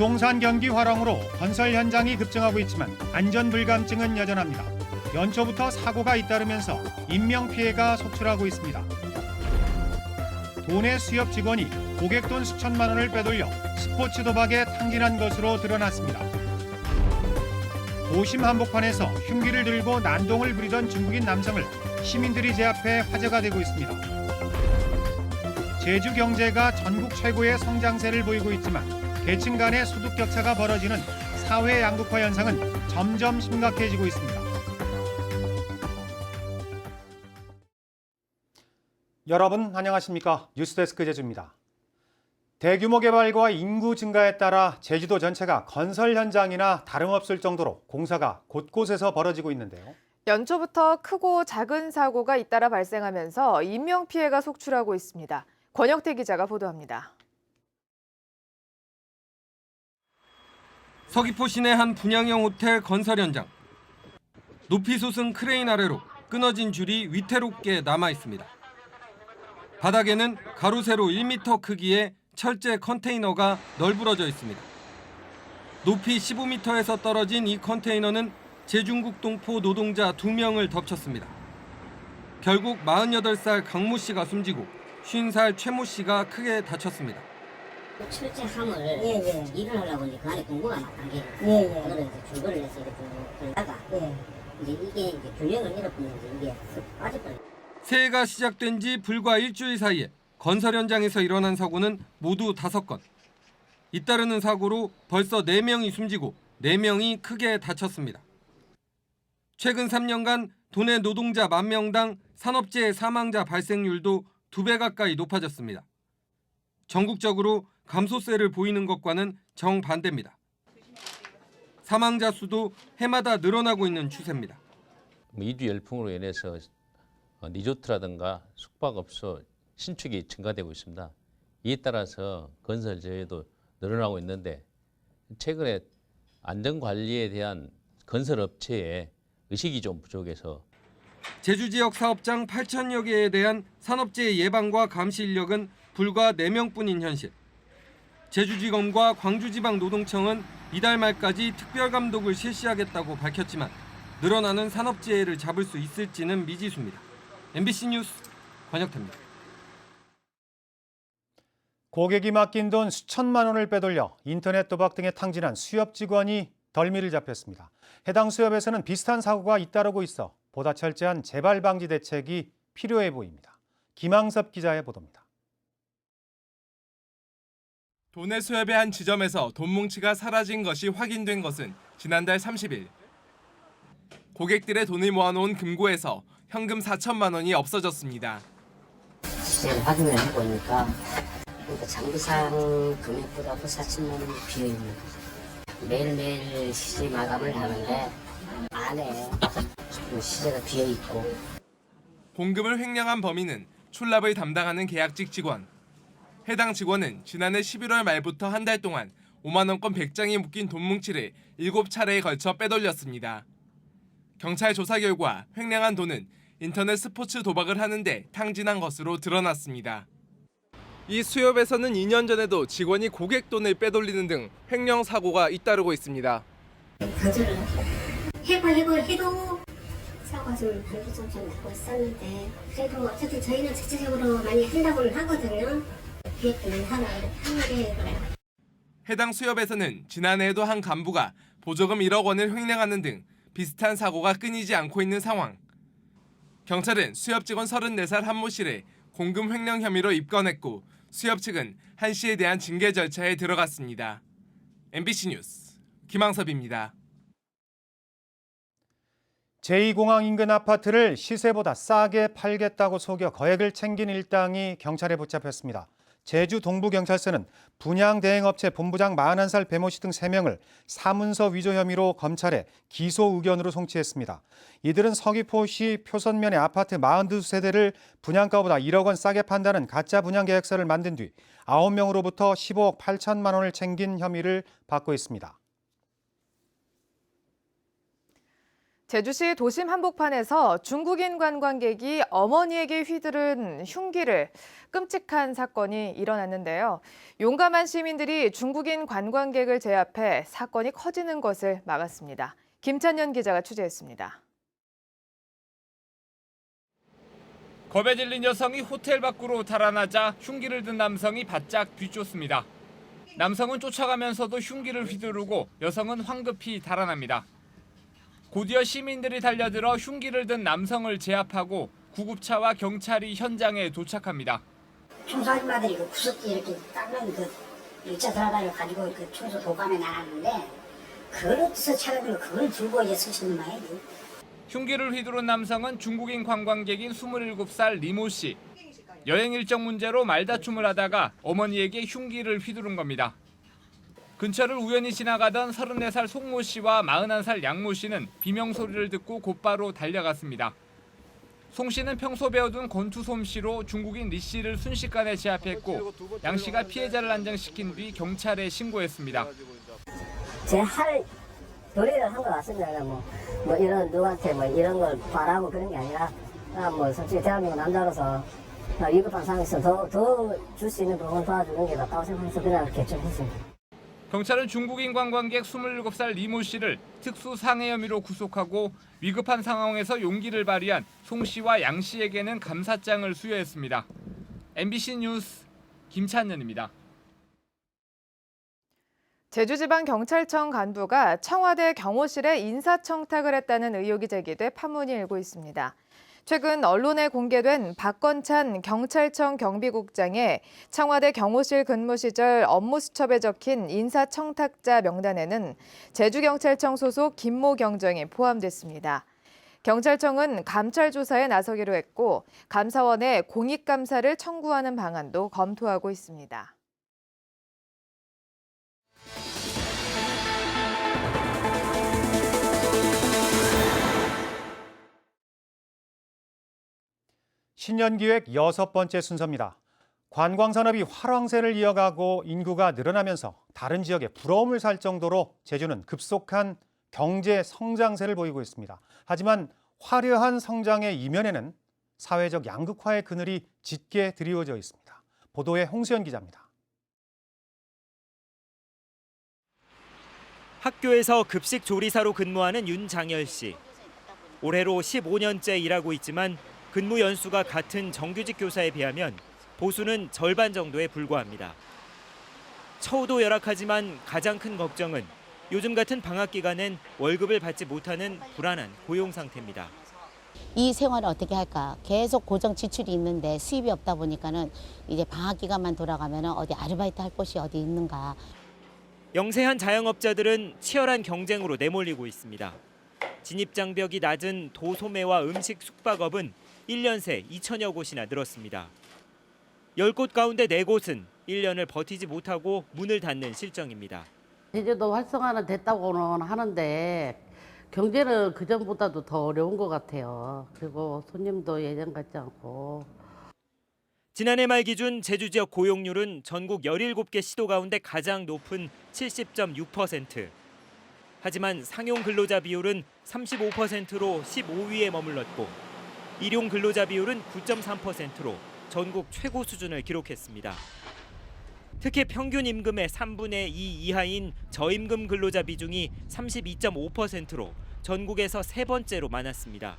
부동산 경기 화랑으로 건설 현장이 급증하고 있지만 안전 불감증은 여전합니다. 연초부터 사고가 잇따르면서 인명피해가 속출하고 있습니다. 도내 수협 직원이 고객 돈 수천만 원을 빼돌려 스포츠 도박에 탕진한 것으로 드러났습니다. 도심 한복판에서 흉기를 들고 난동을 부리던 중국인 남성을 시민들이 제압해 화제가 되고 있습니다. 제주 경제가 전국 최고의 성장세를 보이고 있지만 계층 간의 소득 격차가 벌어지는 사회 양극화 현상은 점점 심각해지고 있습니다. 여러분 안녕하십니까? 뉴스데스크 제주입니다. 대규모 개발과 인구 증가에 따라 제주도 전체가 건설 현장이나 다름없을 정도로 공사가 곳곳에서 벌어지고 있는데요. 연초부터 크고 작은 사고가 잇따라 발생하면서 인명피해가 속출하고 있습니다. 권혁태 기자가 보도합니다. 서귀포 시내 한 분양형 호텔 건설 현장. 높이 솟은 크레인 아래로 끊어진 줄이 위태롭게 남아 있습니다. 바닥에는 가로 세로 1m 크기의 철제 컨테이너가 널브러져 있습니다. 높이 15m에서 떨어진 이 컨테이너는 제중국 동포 노동자 2명을 덮쳤습니다. 결국 48살 강모 씨가 숨지고 50살 최모 씨가 크게 다쳤습니다. 철제 함을 일을 하려고 이제 그 안에 공구가 막한 게 그래서 줄거리를 해서 이렇게 돌다가 이제 이게 균형을 잃어버리면서 이게 쓱 빠져버려요. 새해가 시작된 지 불과 일주일 사이에 건설 현장에서 일어난 사고는 모두 5건. 잇따르는 사고로 벌써 4명이 숨지고 4명이 크게 다쳤습니다. 최근 3년간 도내 노동자 10,000명당 산업재해 사망자 발생률도 2배 가까이 높아졌습니다. 전국적으로 감소세를 보이는 것과는 정반대입니다. 사망자 수도 해마다 늘어나고 있는 추세입니다. 이주 열풍으로 인해서 리조트라든가 숙박업소 신축이 증가되고 있습니다. 이에 따라서 건설 재해도 늘어나고 있는데 최근에 안전관리에 대한 건설업체의 의식이 좀 부족해서 제주 지역 사업장 8,000여 개에 대한 산업재해 예방과 감시 인력은 불과 4명뿐인 현실. 제주지검과 광주지방노동청은 이달 말까지 특별감독을 실시하겠다고 밝혔지만 늘어나는 산업재해를 잡을 수 있을지는 미지수입니다. MBC 뉴스 권혁태입니다. 고객이 맡긴 돈 수천만 원을 빼돌려 인터넷 도박 등에 탕진한 수협 직원이 덜미를 잡혔습니다. 해당 수협에서는 비슷한 사고가 잇따르고 있어 보다 철저한 재발 방지 대책이 필요해 보입니다. 김항섭 기자의 보도입니다. 도내 수협의 한 지점에서 돈 뭉치가 사라진 것이 확인된 것은 지난달 30일. 고객들의 돈을 모아놓은 금고에서 현금 4천만 원이 없어졌습니다. 시세를 확인을 해보니까 장부상 금액보다도 4천만 원이 비어있는 거죠. 매일매일 시세 마감을 하는데 안에 시세가 비어있고. 공금을 횡령한 범인은 출납을 담당하는 계약직 직원. 해당 직원은 지난해 11월 말부터 한 달 동안 5만 원권 100장이 묶인 돈 뭉치를 7차례에 걸쳐 빼돌렸습니다. 경찰 조사 결과 횡령한 돈은 인터넷 스포츠 도박을 하는데 탕진한 것으로 드러났습니다. 이 수협에서는 2년 전에도 직원이 고객 돈을 빼돌리는 등 횡령 사고가 잇따르고 있습니다. 강조를 해도 사고가 좀 반복적으로 나고 있었는데 그래도 어쨌든 저희는 자체적으로 많이 한다고는 하거든요. 기획들은 하나 이렇게 그래요. 해당 수협에서는 지난해에도 한 간부가 보조금 1억 원을 횡령하는 등 비슷한 사고가 끊이지 않고 있는 상황. 경찰은 수협 직원 34살 한모 씨를 공금 횡령 혐의로 입건했고 수협 측은 한 씨에 대한 징계 절차에 들어갔습니다. MBC 뉴스 김항섭입니다. 제2공항 인근 아파트를 시세보다 싸게 팔겠다고 속여 거액을 챙긴 일당이 경찰에 붙잡혔습니다. 제주 동부경찰서는 분양대행업체 본부장 41살 배모 씨 등 3명을 사문서 위조 혐의로 검찰에 기소 의견으로 송치했습니다. 이들은 서귀포시 표선면의 아파트 42세대를 분양가보다 1억 원 싸게 판다는 가짜 분양계약서를 만든 뒤 9명으로부터 15억 8천만 원을 챙긴 혐의를 받고 있습니다. 제주시 도심 한복판에서 중국인 관광객이 어머니에게 휘두른 흉기를 끔찍한 사건이 일어났는데요. 용감한 시민들이 중국인 관광객을 제압해 사건이 커지는 것을 막았습니다. 김찬년 기자가 취재했습니다. 겁에 질린 여성이 호텔 밖으로 달아나자 흉기를 든 남성이 바짝 뒤쫓습니다. 남성은 쫓아가면서도 흉기를 휘두르고 여성은 황급히 달아납니다. 곧이어 시민들이 달려들어 흉기를 든 남성을 제압하고 구급차와 경찰이 현장에 도착합니다. 청소 아줌마들이 그 구석지 이렇게 닦는 그 일자 드라이버를 가지고 그 청소 도감에 나갔는데 그걸 차려들고 그걸 들고 이제 쓰시는 모양이지. 흉기를 휘두른 남성은 중국인 관광객인 27살 리모 씨. 여행 일정 문제로 말다툼을 하다가 어머니에게 흉기를 휘두른 겁니다. 근처를 우연히 지나가던 34살 송모 씨와 41살 양모 씨는 비명 소리를 듣고 곧바로 달려갔습니다. 송 씨는 평소 배워둔 권투 솜씨로 중국인 리 씨를 순식간에 제압했고 양 씨가 피해자를 안정시킨 뒤 경찰에 신고했습니다. 제 할 도리를 한 것 같습니다. 뭐 이런 누구한테 뭐 이런 걸 바라고 그런 게 아니라 뭐 솔직히 대한민국 남자로서 위급한 상황에서 더 줄 수 있는 부분 도와주는 게 낫다고 생각해서 그냥 결정했습니다. 경찰은 중국인 관광객 27살 리모 씨를 특수 상해 혐의로 구속하고 위급한 상황에서 용기를 발휘한 송 씨와 양 씨에게는 감사장을 수여했습니다. MBC 뉴스 김찬년입니다. 제주지방경찰청 간부가 청와대 경호실에 인사청탁을 했다는 의혹이 제기돼 파문이 일고 있습니다. 최근 언론에 공개된 박건찬 경찰청 경비국장의 청와대 경호실 근무 시절 업무 수첩에 적힌 인사청탁자 명단에는 제주경찰청 소속 김모 경정이 포함됐습니다. 경찰청은 감찰 조사에 나서기로 했고 감사원에 공익감사를 청구하는 방안도 검토하고 있습니다. 신년기획 6번째 순서입니다. 관광산업이 활황세를 이어가고 인구가 늘어나면서 다른 지역에 부러움을 살 정도로 제주는 급속한 경제 성장세를 보이고 있습니다. 하지만 화려한 성장의 이면에는 사회적 양극화의 그늘이 짙게 드리워져 있습니다. 보도에 홍수연 기자입니다. 학교에서 급식 조리사로 근무하는 윤장열 씨. 올해로 15년째 일하고 있지만 근무 연수가 같은 정규직 교사에 비하면 보수는 절반 정도에 불과합니다. 처우도 열악하지만 가장 큰 걱정은 요즘 같은 방학 기간엔 월급을 받지 못하는 불안한 고용 상태입니다. 이 생활을 어떻게 할까? 계속 고정 지출이 있는데 수입이 없다 보니까는 이제 방학 기간만 돌아가면 어디 아르바이트 할 곳이 어디 있는가? 영세한 자영업자들은 치열한 경쟁으로 내몰리고 있습니다. 진입장벽이 낮은 도소매와 음식 숙박업은 1년 새 2천여 곳이나 늘었습니다. 10곳 가운데 4곳은 1년을 버티지 못하고 문을 닫는 실정입니다. 제주도 활성화는 됐다고는 하는데 경제는 그전보다도 더 어려운 것 같아요. 그리고 손님도 예전 같지 않고. 지난해 말 기준 제주 지역 고용률은 전국 17개 시도 가운데 가장 높은 70.6%. 하지만 상용 근로자 비율은 35%로 15위에 머물렀고 일용 근로자 비율은 9.3%로 전국 최고 수준을 기록했습니다. 특히 평균 임금의 3분의 2 이하인 저임금 근로자 비중이 32.5%로 전국에서 세 번째로 많았습니다.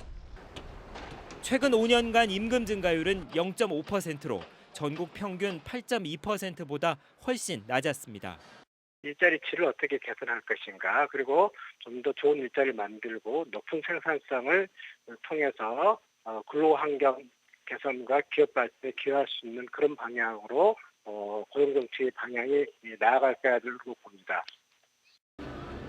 최근 5년간 임금 증가율은 0.5%로 전국 평균 8.2%보다 훨씬 낮았습니다. 일자리 질을 어떻게 개선할 것인가, 그리고 좀 더 좋은 일자리를 만들고 높은 생산성을 통해서 근로환경 개선과 기업 발전에 기여할 수 있는 그런 방향으로 고용정치 방향이 나아갈 거라고 봅니다.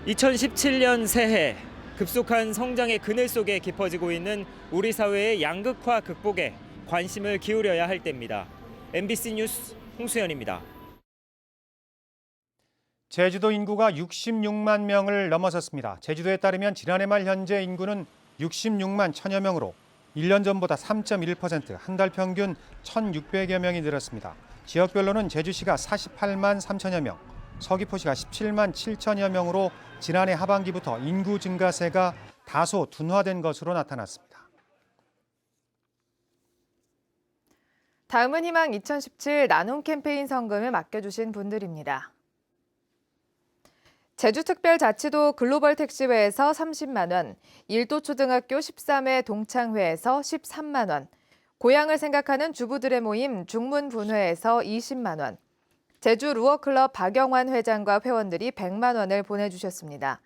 2017년 새해 급속한 성장의 그늘 속에 깊어지고 있는 우리 사회의 양극화 극복에 관심을 기울여야 할 때입니다. MBC 뉴스 홍수연입니다. 제주도 인구가 66만 명을 넘어섰습니다. 제주도에 따르면 지난해 말 현재 인구는 66만 1천여 명으로 1년 전보다 3.1%, 한 달 평균 1,600여 명이 늘었습니다. 지역별로는 제주시가 48만 3천여 명, 서귀포시가 17만 7천여 명으로 지난해 하반기부터 인구 증가세가 다소 둔화된 것으로 나타났습니다. 다음은 희망 2017 나눔 캠페인 성금을 맡겨주신 분들입니다. 제주특별자치도 글로벌 택시회에서 30만 원, 일도초등학교 13회 동창회에서 13만 원, 고향을 생각하는 주부들의 모임 중문분회에서 20만 원, 제주 루어클럽 박영환 회장과 회원들이 100만 원을 보내주셨습니다.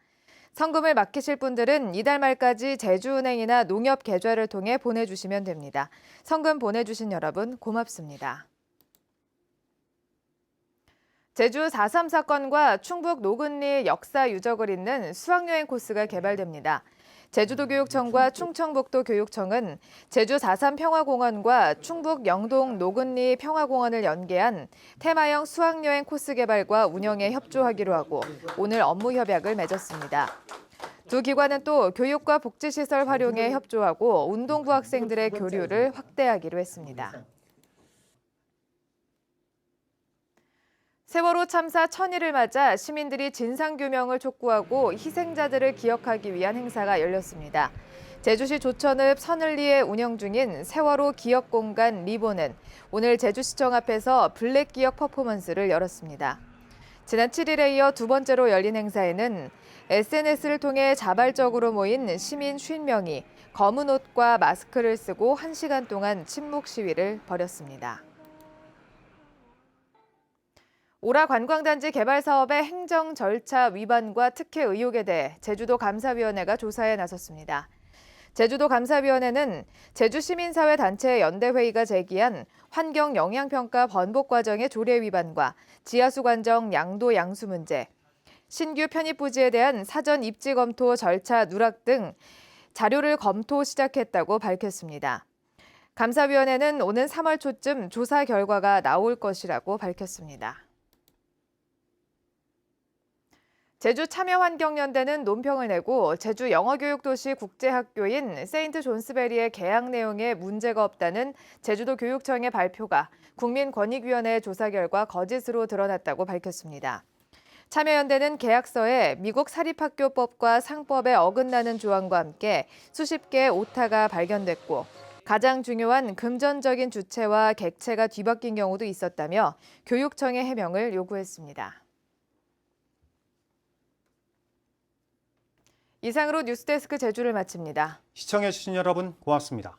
성금을 맡기실 분들은 이달 말까지 제주은행이나 농협계좌를 통해 보내주시면 됩니다. 성금 보내주신 여러분 고맙습니다. 제주 4.3 사건과 충북 노근리 역사 유적을 잇는 수학여행 코스가 개발됩니다. 제주도교육청과 충청북도교육청은 제주 4.3 평화공원과 충북 영동 노근리 평화공원을 연계한 테마형 수학여행 코스 개발과 운영에 협조하기로 하고 오늘 업무 협약을 맺었습니다. 두 기관은 또 교육과 복지시설 활용에 협조하고 운동부 학생들의 교류를 확대하기로 했습니다. 세월호 참사 1000일을 맞아 시민들이 진상규명을 촉구하고 희생자들을 기억하기 위한 행사가 열렸습니다. 제주시 조천읍 선을리에 운영 중인 세월호 기억공간 리본은 오늘 제주시청 앞에서 블랙 기억 퍼포먼스를 열었습니다. 지난 7일에 이어 두 번째로 열린 행사에는 SNS를 통해 자발적으로 모인 시민 50명이 검은 옷과 마스크를 쓰고 1시간 동안 침묵 시위를 벌였습니다. 오라 관광단지 개발 사업의 행정 절차 위반과 특혜 의혹에 대해 제주도 감사위원회가 조사에 나섰습니다. 제주도 감사위원회는 제주시민사회 단체 연대회의가 제기한 환경 영향평가 번복 과정의 조례 위반과 지하수 관정 양도 양수 문제, 신규 편입 부지에 대한 사전 입지 검토 절차 누락 등 자료를 검토 시작했다고 밝혔습니다. 감사위원회는 오는 3월 초쯤 조사 결과가 나올 것이라고 밝혔습니다. 제주 참여환경연대는 논평을 내고 제주 영어교육도시 국제학교인 세인트 존스베리의 개학 내용에 문제가 없다는 제주도 교육청의 발표가 국민권익위원회의 조사 결과 거짓으로 드러났다고 밝혔습니다. 참여연대는 계약서에 미국 사립학교법과 상법에 어긋나는 조항과 함께 수십 개의 오타가 발견됐고 가장 중요한 금전적인 주체와 객체가 뒤바뀐 경우도 있었다며 교육청의 해명을 요구했습니다. 이상으로 뉴스데스크 제주를 마칩니다. 시청해주신 여러분 고맙습니다.